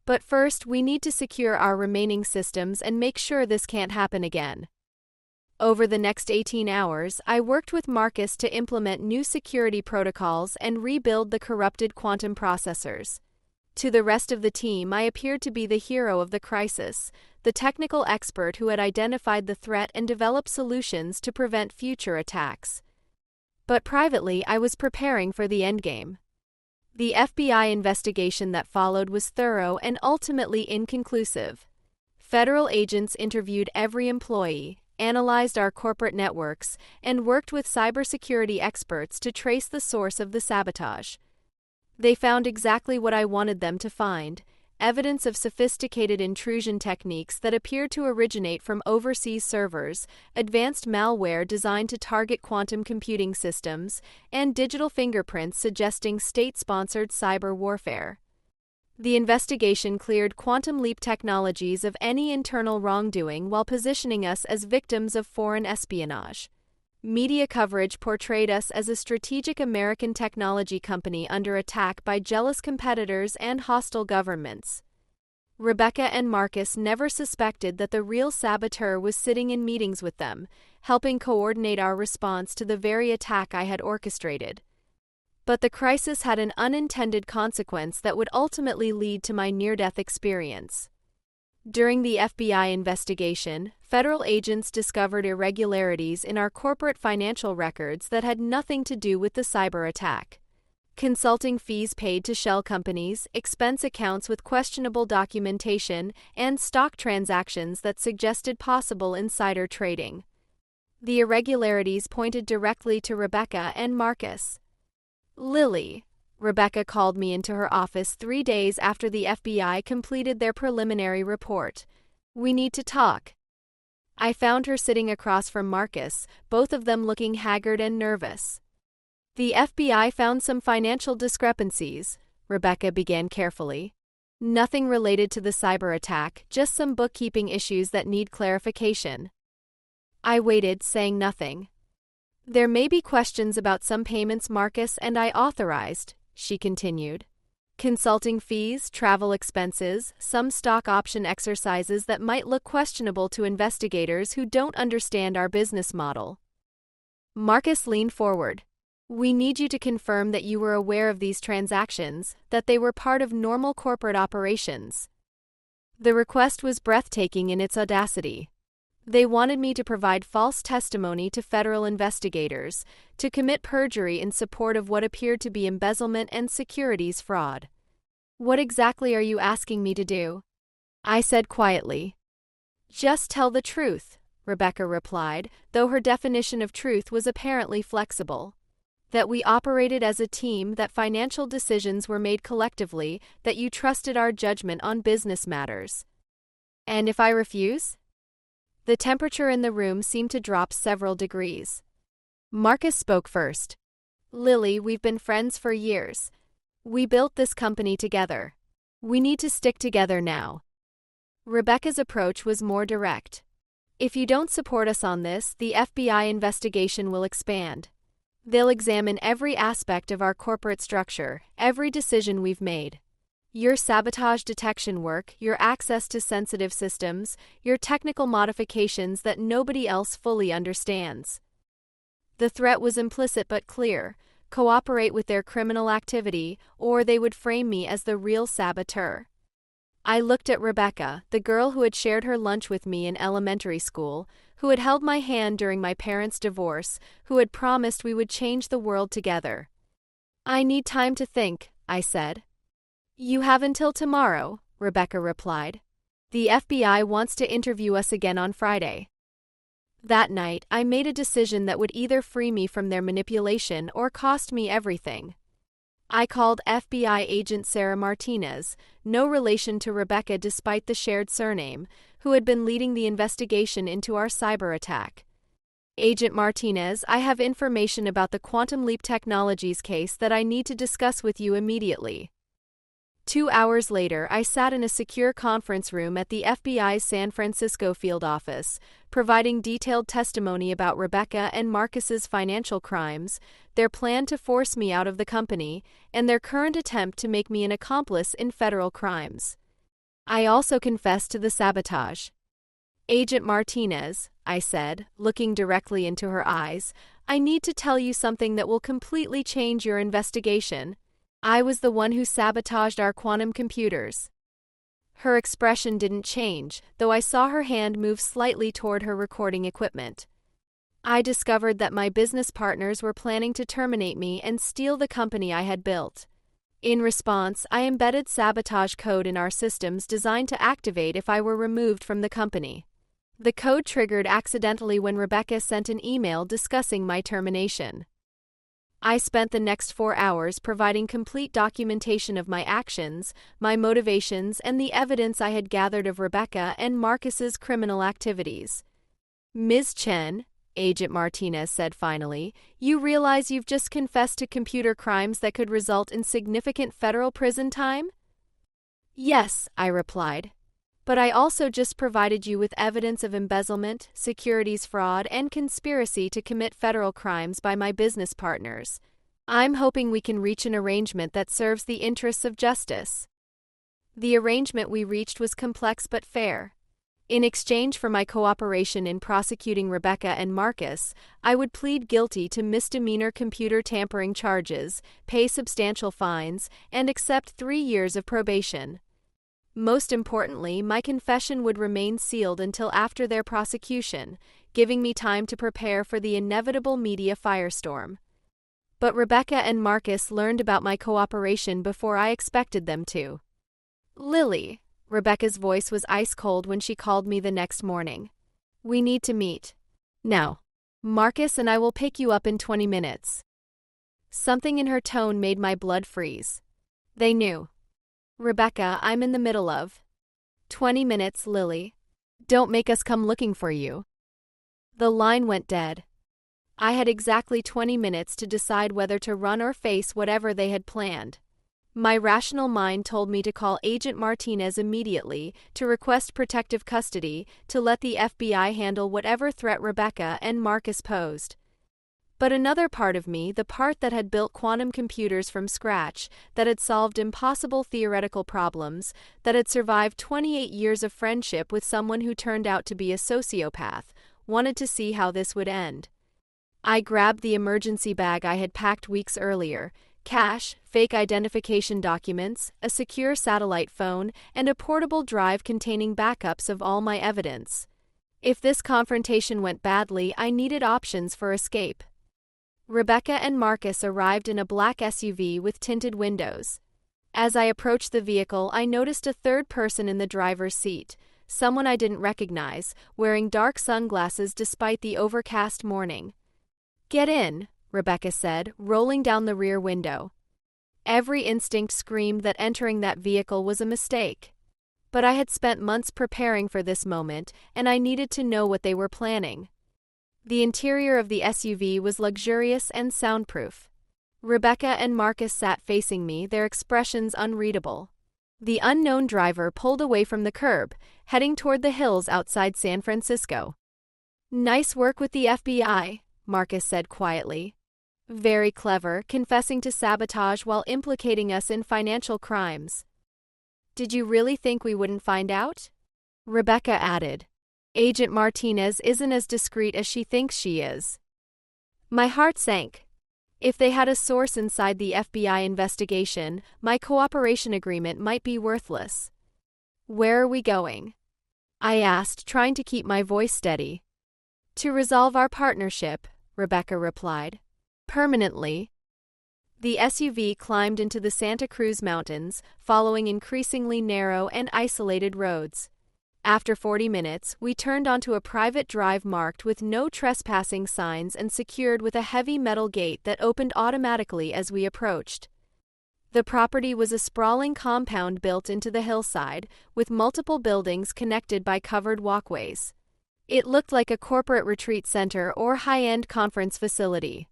But first, we need to secure our remaining systems and make sure this can't happen again." Over the next 18 hours, I worked with Marcus to implement new security protocols and rebuild the corrupted quantum processors. To the rest of the team, I appeared to be the hero of the crisis, the technical expert who had identified the threat and developed solutions to prevent future attacks. But privately, I was preparing for the endgame. The FBI investigation that followed was thorough and ultimately inconclusive. Federal agents interviewed every employee, analyzed our corporate networks, and worked with cybersecurity experts to trace the source of the sabotage. They found exactly what I wanted them to find: evidence of sophisticated intrusion techniques that appeared to originate from overseas servers, advanced malware designed to target quantum computing systems, and digital fingerprints suggesting state-sponsored cyber warfare. The investigation cleared Quantum Leap Technologies of any internal wrongdoing while positioning us as victims of foreign espionage. Media coverage portrayed us as a strategic American technology company under attack by jealous competitors and hostile governments. Rebecca and Marcus never suspected that the real saboteur was sitting in meetings with them, helping coordinate our response to the very attack I had orchestrated. But the crisis had an unintended consequence that would ultimately lead to my near-death experience. During the FBI investigation, federal agents discovered irregularities in our corporate financial records that had nothing to do with the cyber attack. Consulting fees paid to shell companies, expense accounts with questionable documentation, and stock transactions that suggested possible insider trading. The irregularities pointed directly to Rebecca and Marcus. "Lily," Rebecca called me into her office 3 days after the FBI completed their preliminary report. "We need to talk." I found her sitting across from Marcus, both of them looking haggard and nervous. "The FBI found some financial discrepancies," Rebecca began carefully. "Nothing related to the cyber attack, just some bookkeeping issues that need clarification." I waited, saying nothing. "There may be questions about some payments Marcus and I authorized," she continued. "Consulting fees, travel expenses, some stock option exercises that might look questionable to investigators who don't understand our business model." Marcus leaned forward. "We need you to confirm that you were aware of these transactions, that they were part of normal corporate operations." The request was breathtaking in its audacity. They wanted me to provide false testimony to federal investigators, to commit perjury in support of what appeared to be embezzlement and securities fraud. "What exactly are you asking me to do?" I said quietly. "Just tell the truth," Rebecca replied, though her definition of truth was apparently flexible. That we operated as a team, that financial decisions were made collectively, that you trusted our judgment on business matters. And if I refuse? The temperature in the room seemed to drop several degrees. Marcus spoke first. Lily, we've been friends for years. We built this company together. We need to stick together now. Rebecca's approach was more direct. If you don't support us on this, the FBI investigation will expand. They'll examine every aspect of our corporate structure, every decision we've made. Your sabotage detection work, your access to sensitive systems, your technical modifications that nobody else fully understands. The threat was implicit but clear: cooperate with their criminal activity, or they would frame me as the real saboteur. I looked at Rebecca, the girl who had shared her lunch with me in elementary school, who had held my hand during my parents' divorce, who had promised we would change the world together. I need time to think, I said. You have until tomorrow, Rebecca replied. The FBI wants to interview us again on Friday. That night, I made a decision that would either free me from their manipulation or cost me everything. I called FBI agent Sarah Martinez, no relation to Rebecca despite the shared surname, who had been leading the investigation into our cyber attack. Agent Martinez, I have information about the Quantum Leap Technologies case that I need to discuss with you immediately. 2 hours later, I sat in a secure conference room at the FBI's San Francisco field office, providing detailed testimony about Rebecca and Marcus's financial crimes, their plan to force me out of the company, and their current attempt to make me an accomplice in federal crimes. I also confessed to the sabotage. Agent Martinez, I said, looking directly into her eyes, I need to tell you something that will completely change your investigation. I was the one who sabotaged our quantum computers. Her expression didn't change, though I saw her hand move slightly toward her recording equipment. I discovered that my business partners were planning to terminate me and steal the company I had built. In response, I embedded sabotage code in our systems designed to activate if I were removed from the company. The code triggered accidentally when Rebecca sent an email discussing my termination. I spent the next 4 hours providing complete documentation of my actions, my motivations, and the evidence I had gathered of Rebecca and Marcus's criminal activities. Ms. Chen, Agent Martinez said finally, you realize you've just confessed to computer crimes that could result in significant federal prison time? Yes, I replied. But I also just provided you with evidence of embezzlement, securities fraud, and conspiracy to commit federal crimes by my business partners. I'm hoping we can reach an arrangement that serves the interests of justice. The arrangement we reached was complex but fair. In exchange for my cooperation in prosecuting Rebecca and Marcus, I would plead guilty to misdemeanor computer tampering charges, pay substantial fines, and accept 3 years of probation. Most importantly, my confession would remain sealed until after their prosecution, giving me time to prepare for the inevitable media firestorm. But Rebecca and Marcus learned about my cooperation before I expected them to. Lily, Rebecca's voice was ice cold when she called me the next morning. We need to meet. Now. Marcus and I will pick you up in 20 minutes. Something in her tone made my blood freeze. They knew. Rebecca, I'm in the middle of 20 minutes, Lily. Don't make us come looking for you. The line went dead. I had exactly 20 minutes to decide whether to run or face whatever they had planned. My rational mind told me to call Agent Martinez immediately, to request protective custody, to let the FBI handle whatever threat Rebecca and Marcus posed. But another part of me, the part that had built quantum computers from scratch, that had solved impossible theoretical problems, that had survived 28 years of friendship with someone who turned out to be a sociopath, wanted to see how this would end. I grabbed the emergency bag I had packed weeks earlier: cash, fake identification documents, a secure satellite phone, and a portable drive containing backups of all my evidence. If this confrontation went badly, I needed options for escape. Rebecca and Marcus arrived in a black SUV with tinted windows. As I approached the vehicle, I noticed a third person in the driver's seat, someone I didn't recognize, wearing dark sunglasses despite the overcast morning. "Get in," Rebecca said, rolling down the rear window. Every instinct screamed that entering that vehicle was a mistake. But I had spent months preparing for this moment, and I needed to know what they were planning. The interior of the SUV was luxurious and soundproof. Rebecca and Marcus sat facing me, their expressions unreadable. The unknown driver pulled away from the curb, heading toward the hills outside San Francisco. "Nice work with the FBI," Marcus said quietly. "Very clever, confessing to sabotage while implicating us in financial crimes." "Did you really think we wouldn't find out?" Rebecca added. "Agent Martinez isn't as discreet as she thinks she is." My heart sank. If they had a source inside the FBI investigation, my cooperation agreement might be worthless. "Where are we going?" I asked, trying to keep my voice steady. "To resolve our partnership," Rebecca replied. "Permanently." The SUV climbed into the Santa Cruz Mountains, following increasingly narrow and isolated roads. After 40 minutes, we turned onto a private drive marked with no trespassing signs and secured with a heavy metal gate that opened automatically as we approached. The property was a sprawling compound built into the hillside, with multiple buildings connected by covered walkways. It looked like a corporate retreat center or high-end conference facility.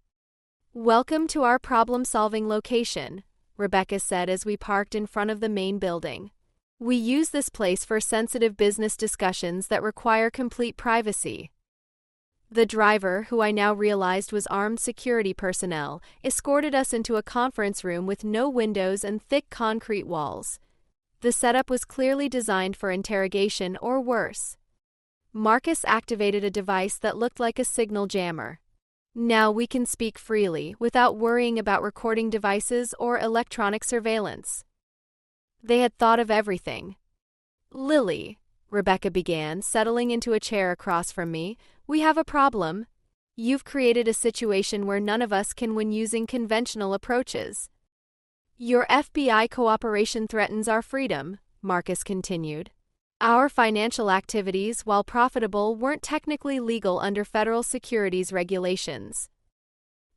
"Welcome to our problem-solving location," Rebecca said as we parked in front of the main building. "We use this place for sensitive business discussions that require complete privacy." The driver, who I now realized was armed security personnel, escorted us into a conference room with no windows and thick concrete walls. The setup was clearly designed for interrogation or worse. Marcus activated a device that looked like a signal jammer. "Now we can speak freely, without worrying about recording devices or electronic surveillance." They had thought of everything. "Lily," Rebecca began, settling into a chair across from me, "we have a problem. You've created a situation where none of us can win using conventional approaches." "Your FBI cooperation threatens our freedom," Marcus continued. "Our financial activities, while profitable, weren't technically legal under federal securities regulations."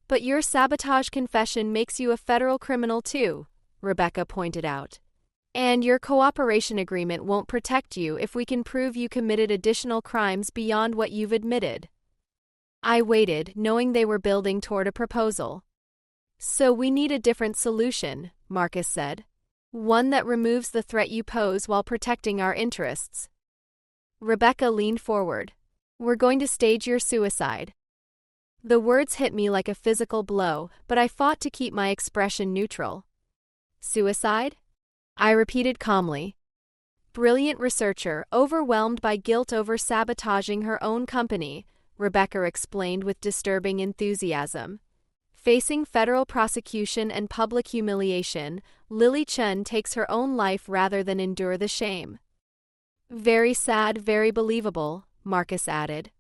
"But your sabotage confession makes you a federal criminal too," Rebecca pointed out. "And your cooperation agreement won't protect you if we can prove you committed additional crimes beyond what you've admitted." I waited, knowing they were building toward a proposal. "So we need a different solution," Marcus said. "One that removes the threat you pose while protecting our interests." Rebecca leaned forward. "We're going to stage your suicide." The words hit me like a physical blow, but I fought to keep my expression neutral. "Suicide?" I repeated calmly. "Brilliant researcher, overwhelmed by guilt over sabotaging her own company," Rebecca explained with disturbing enthusiasm. "Facing federal prosecution and public humiliation, Lily Chen takes her own life rather than endure the shame." "Very sad, very believable," Marcus added.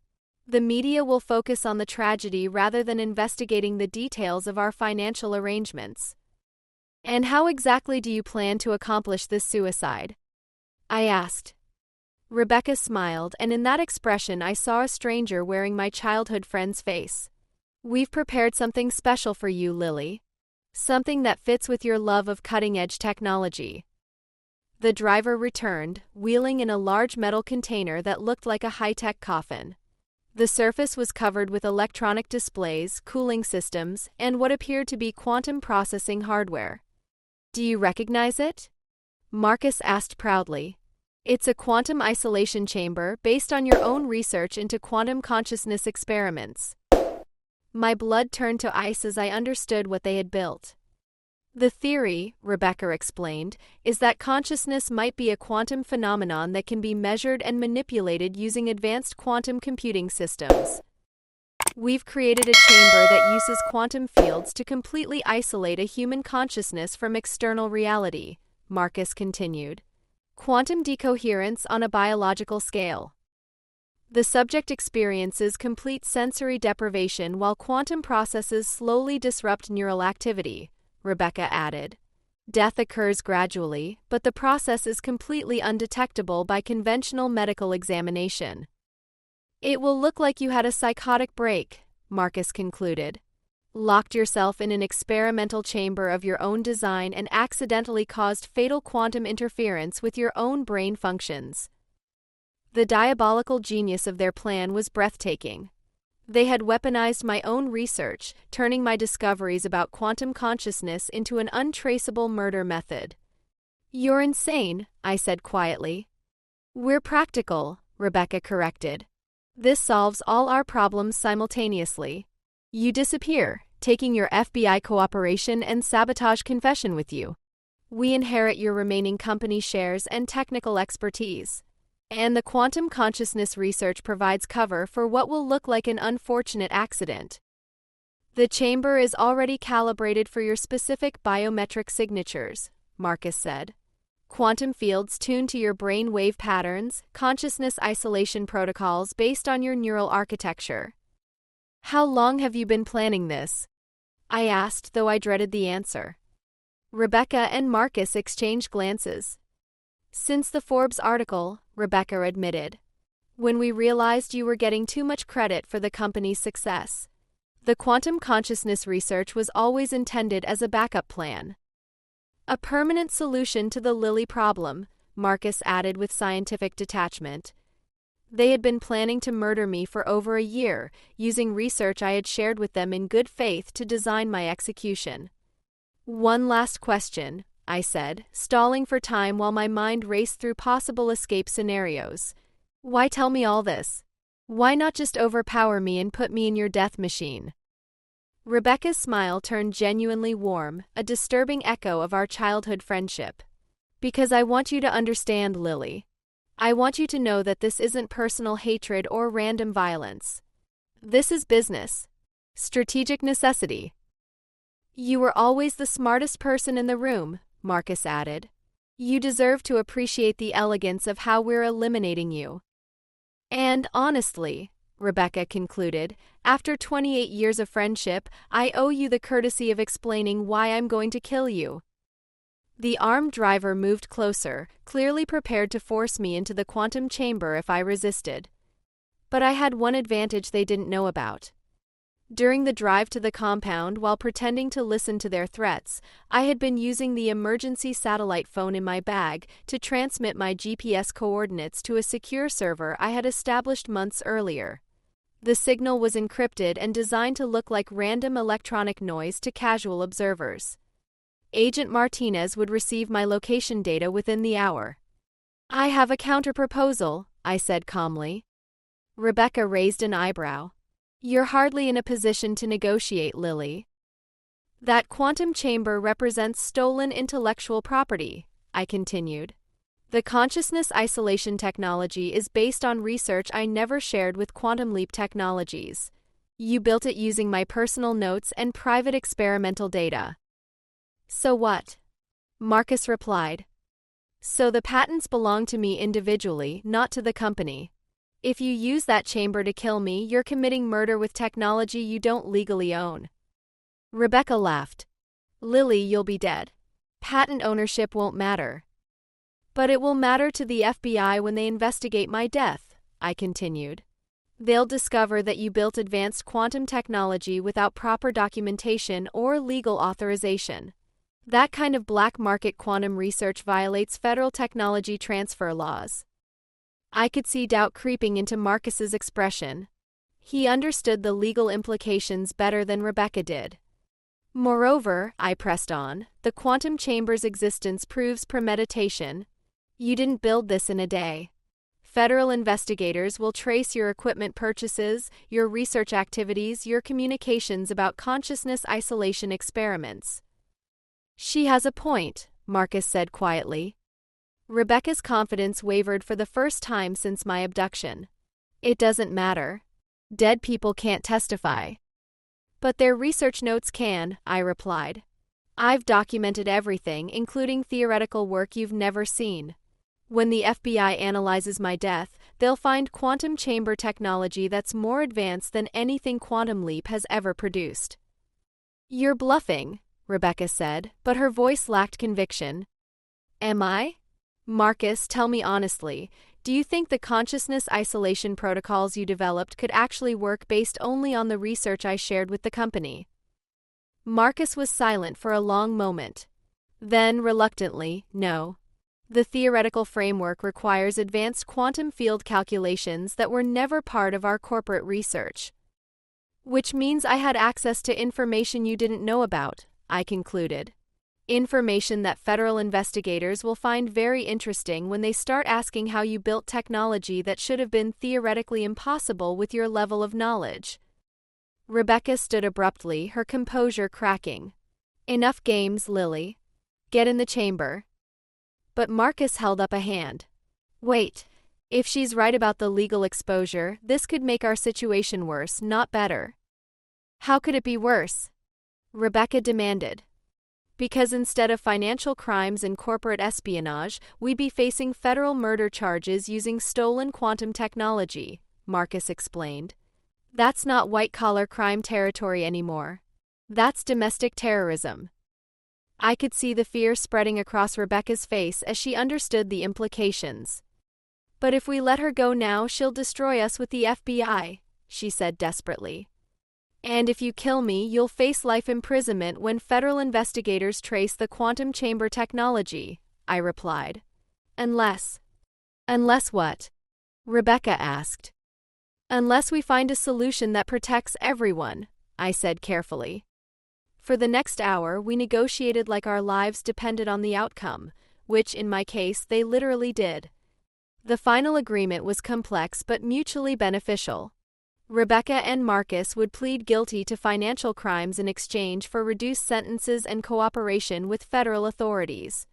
"The media will focus on the tragedy rather than investigating the details of our financial arrangements." "And how exactly do you plan to accomplish this suicide?" I asked. Rebecca smiled, and in that expression I saw a stranger wearing my childhood friend's face. "We've prepared something special for you, Lily. Something that fits with your love of cutting-edge technology." The driver returned, wheeling in a large metal container that looked like a high-tech coffin. The surface was covered with electronic displays, cooling systems, and what appeared to be quantum processing hardware. "Do you recognize it?" Marcus asked proudly. "It's a quantum isolation chamber based on your own research into quantum consciousness experiments." My blood turned to ice as I understood what they had built. "The theory," Rebecca explained, "is that consciousness might be a quantum phenomenon that can be measured and manipulated using advanced quantum computing systems. We've created a chamber that uses quantum fields to completely isolate a human consciousness from external reality," Marcus continued. "Quantum decoherence on a biological scale. The subject experiences complete sensory deprivation while quantum processes slowly disrupt neural activity," Rebecca added. Death occurs gradually, but the process is completely undetectable by conventional medical examination. It will look like you had a psychotic break, Marcus concluded. Locked yourself in an experimental chamber of your own design and accidentally caused fatal quantum interference with your own brain functions. The diabolical genius of their plan was breathtaking. They had weaponized my own research, turning my discoveries about quantum consciousness into an untraceable murder method. "You're insane," I said quietly. "We're practical," Rebecca corrected. "This solves all our problems simultaneously. You disappear, taking your FBI cooperation and sabotage confession with you. We inherit your remaining company shares and technical expertise. And the quantum consciousness research provides cover for what will look like an unfortunate accident. The chamber is already calibrated for your specific biometric signatures," Marcus said. "Quantum fields tuned to your brain wave patterns, consciousness isolation protocols based on your neural architecture." "How long have you been planning this?" I asked, though I dreaded the answer. Rebecca and Marcus exchanged glances. "Since the Forbes article," Rebecca admitted. "When we realized you were getting too much credit for the company's success. The quantum consciousness research was always intended as a backup plan. A permanent solution to the Lily problem," Marcus added with scientific detachment. "They had been planning to murder me for over a year, using research I had shared with them in good faith to design my execution." "One last question," I said, stalling for time while my mind raced through possible escape scenarios. "Why tell me all this? Why not just overpower me and put me in your death machine?" Rebecca's smile turned genuinely warm, a disturbing echo of our childhood friendship. "Because I want you to understand, Lily. I want you to know that this isn't personal hatred or random violence. This is business. Strategic necessity." "You were always the smartest person in the room," Marcus added. "You deserve to appreciate the elegance of how we're eliminating you. And honestly," Rebecca concluded, "after 28 years of friendship, I owe you the courtesy of explaining why I'm going to kill you." The armed driver moved closer, clearly prepared to force me into the quantum chamber if I resisted. But I had one advantage they didn't know about. During the drive to the compound, while pretending to listen to their threats, I had been using the emergency satellite phone in my bag to transmit my GPS coordinates to a secure server I had established months earlier. The signal was encrypted and designed to look like random electronic noise to casual observers. Agent Martinez would receive my location data within the hour. "I have a counter-proposal," I said calmly. Rebecca raised an eyebrow. "You're hardly in a position to negotiate, Lily." "That quantum chamber represents stolen intellectual property," I continued. "The consciousness isolation technology is based on research I never shared with Quantum Leap Technologies. You built it using my personal notes and private experimental data." "So what?" Marcus replied. "So the patents belong to me individually, not to the company. If you use that chamber to kill me, you're committing murder with technology you don't legally own." Rebecca laughed. "Lily, you'll be dead. Patent ownership won't matter." "But it will matter to the FBI when they investigate my death," I continued. "They'll discover that you built advanced quantum technology without proper documentation or legal authorization. That kind of black market quantum research violates federal technology transfer laws." I could see doubt creeping into Marcus's expression. He understood the legal implications better than Rebecca did. "Moreover," I pressed on, "the quantum chamber's existence proves premeditation. You didn't build this in a day. Federal investigators will trace your equipment purchases, your research activities, your communications about consciousness isolation experiments." "She has a point," Marcus said quietly. Rebecca's confidence wavered for the first time since my abduction. "It doesn't matter. Dead people can't testify." "But their research notes can," I replied. "I've documented everything, including theoretical work you've never seen. When the FBI analyzes my death, they'll find quantum chamber technology that's more advanced than anything Quantum Leap has ever produced." "You're bluffing," Rebecca said, but her voice lacked conviction. Am I? Marcus, tell me honestly, do you think the consciousness isolation protocols you developed could actually work based only on the research I shared with the company? Marcus was silent for a long moment. Then, reluctantly, no. The theoretical framework requires advanced quantum field calculations that were never part of our corporate research. Which means I had access to information you didn't know about, I concluded. Information that federal investigators will find very interesting when they start asking how you built technology that should have been theoretically impossible with your level of knowledge. Rebecca stood abruptly, her composure cracking. Enough games, Lily. Get in the chamber. But Marcus held up a hand. Wait. If she's right about the legal exposure, this could make our situation worse, not better. How could it be worse? Rebecca demanded. Because instead of financial crimes and corporate espionage, we'd be facing federal murder charges using stolen quantum technology, Marcus explained. That's not white-collar crime territory anymore. That's domestic terrorism. I could see the fear spreading across Rebecca's face as she understood the implications. But if we let her go now, she'll destroy us with the FBI, she said desperately. And if you kill me, you'll face life imprisonment when federal investigators trace the quantum chamber technology, I replied. Unless what? Rebecca asked. Unless we find a solution that protects everyone, I said carefully. For the next hour, we negotiated like our lives depended on the outcome, which, in my case, they literally did. The final agreement was complex but mutually beneficial. Rebecca and Marcus would plead guilty to financial crimes in exchange for reduced sentences and cooperation with federal authorities.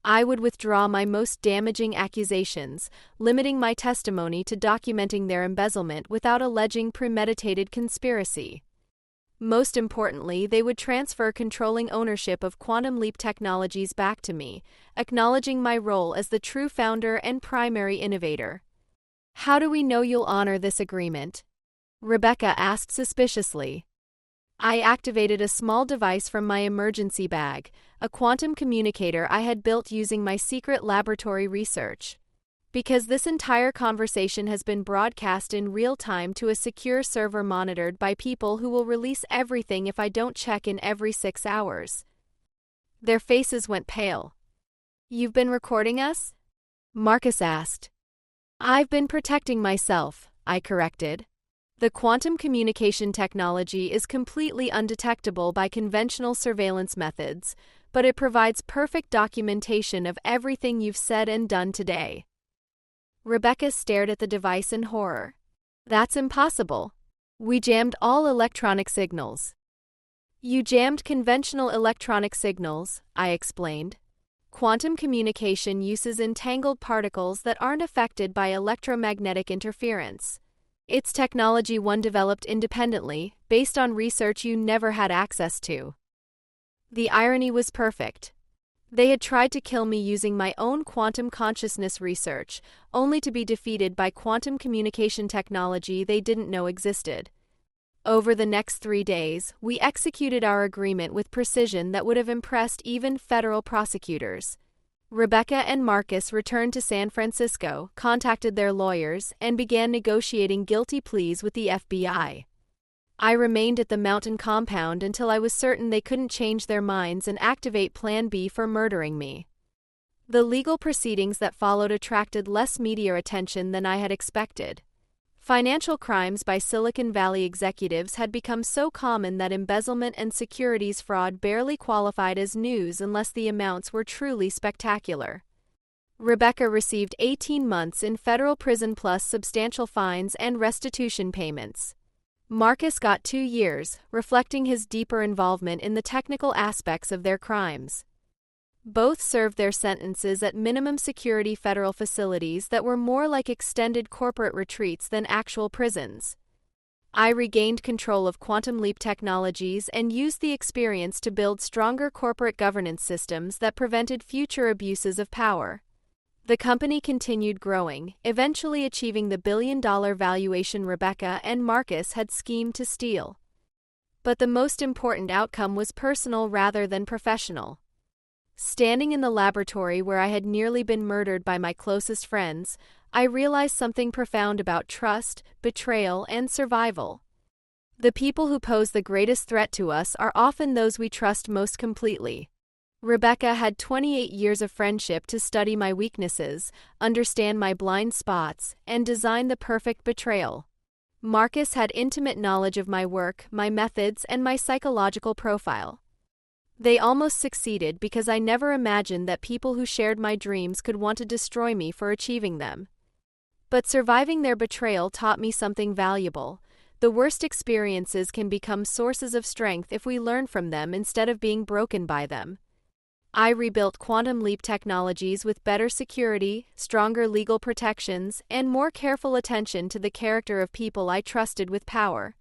I would withdraw my most damaging accusations, limiting my testimony to documenting their embezzlement without alleging premeditated conspiracy. Most importantly, they would transfer controlling ownership of Quantum Leap Technologies back to me, acknowledging my role as the true founder and primary innovator. How do we know you'll honor this agreement? Rebecca asked suspiciously. I activated a small device from my emergency bag, a quantum communicator I had built using my secret laboratory research. Because this entire conversation has been broadcast in real time to a secure server monitored by people who will release everything if I don't check in every 6 hours. Their faces went pale. You've been recording us? Marcus asked. I've been protecting myself, I corrected. The quantum communication technology is completely undetectable by conventional surveillance methods, but it provides perfect documentation of everything you've said and done today. Rebecca stared at the device in horror. That's impossible. We jammed all electronic signals. You jammed conventional electronic signals, I explained. Quantum communication uses entangled particles that aren't affected by electromagnetic interference. It's technology one developed independently, based on research you never had access to. The irony was perfect. They had tried to kill me using my own quantum consciousness research, only to be defeated by quantum communication technology they didn't know existed. Over the next 3 days, we executed our agreement with precision that would have impressed even federal prosecutors. Rebecca and Marcus returned to San Francisco, contacted their lawyers, and began negotiating guilty pleas with the FBI. I remained at the mountain compound until I was certain they couldn't change their minds and activate Plan B for murdering me. The legal proceedings that followed attracted less media attention than I had expected. Financial crimes by Silicon Valley executives had become so common that embezzlement and securities fraud barely qualified as news unless the amounts were truly spectacular. Rebecca received 18 months in federal prison plus substantial fines and restitution payments. Marcus got 2 years, reflecting his deeper involvement in the technical aspects of their crimes. Both served their sentences at minimum security federal facilities that were more like extended corporate retreats than actual prisons. I regained control of Quantum Leap Technologies and used the experience to build stronger corporate governance systems that prevented future abuses of power. The company continued growing, eventually achieving the billion-dollar valuation Rebecca and Marcus had schemed to steal. but the most important outcome was personal rather than professional. Standing in the laboratory where I had nearly been murdered by my closest friends, I realized something profound about trust, betrayal, and survival. The people who pose the greatest threat to us are often those we trust most completely. Rebecca had 28 years of friendship to study my weaknesses, understand my blind spots, and design the perfect betrayal. Marcus had intimate knowledge of my work, my methods, and my psychological profile. They almost succeeded because I never imagined that people who shared my dreams could want to destroy me for achieving them. But surviving their betrayal taught me something valuable. The worst experiences can become sources of strength if we learn from them instead of being broken by them. I rebuilt Quantum Leap Technologies with better security, stronger legal protections, and more careful attention to the character of people I trusted with power.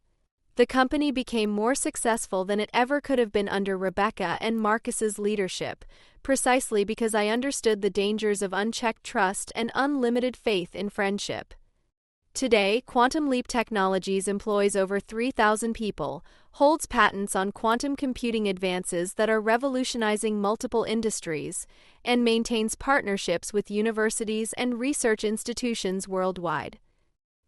The company became more successful than it ever could have been under Rebecca and Marcus's leadership, precisely because I understood the dangers of unchecked trust and unlimited faith in friendship. Today, Quantum Leap Technologies employs over 3,000 people, holds patents on quantum computing advances that are revolutionizing multiple industries, and maintains partnerships with universities and research institutions worldwide.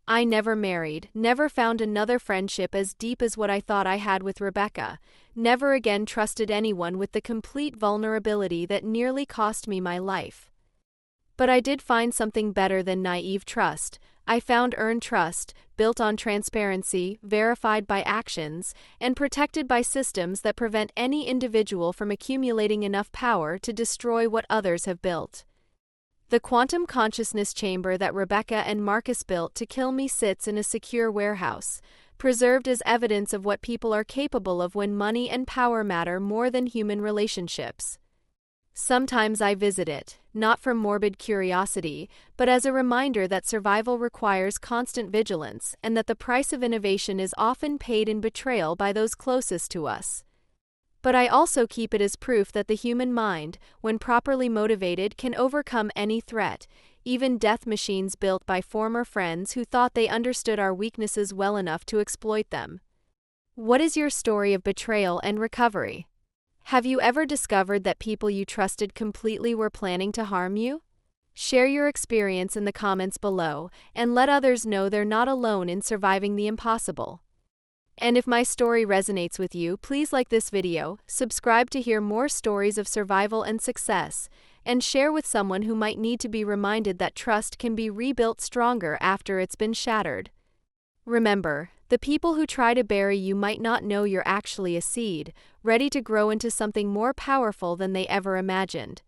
I never married, never found another friendship as deep as what I thought I had with Rebecca, never again trusted anyone with the complete vulnerability that nearly cost me my life. But I did find something better than naive trust. I found earned trust, built on transparency, verified by actions, and protected by systems that prevent any individual from accumulating enough power to destroy what others have built. The quantum consciousness chamber that Rebecca and Marcus built to kill me sits in a secure warehouse, preserved as evidence of what people are capable of when money and power matter more than human relationships. Sometimes I visit it, not from morbid curiosity, but as a reminder that survival requires constant vigilance and that the price of innovation is often paid in betrayal by those closest to us. But I also keep it as proof that the human mind, when properly motivated, can overcome any threat, even death machines built by former friends who thought they understood our weaknesses well enough to exploit them. What is your story of betrayal and recovery? Have you ever discovered that people you trusted completely were planning to harm you? Share your experience in the comments below and let others know they're not alone in surviving the impossible. And if my story resonates with you, please like this video, subscribe to hear more stories of survival and success, and share with someone who might need to be reminded that trust can be rebuilt stronger after it's been shattered. Remember, the people who try to bury you might not know you're actually a seed, ready to grow into something more powerful than they ever imagined.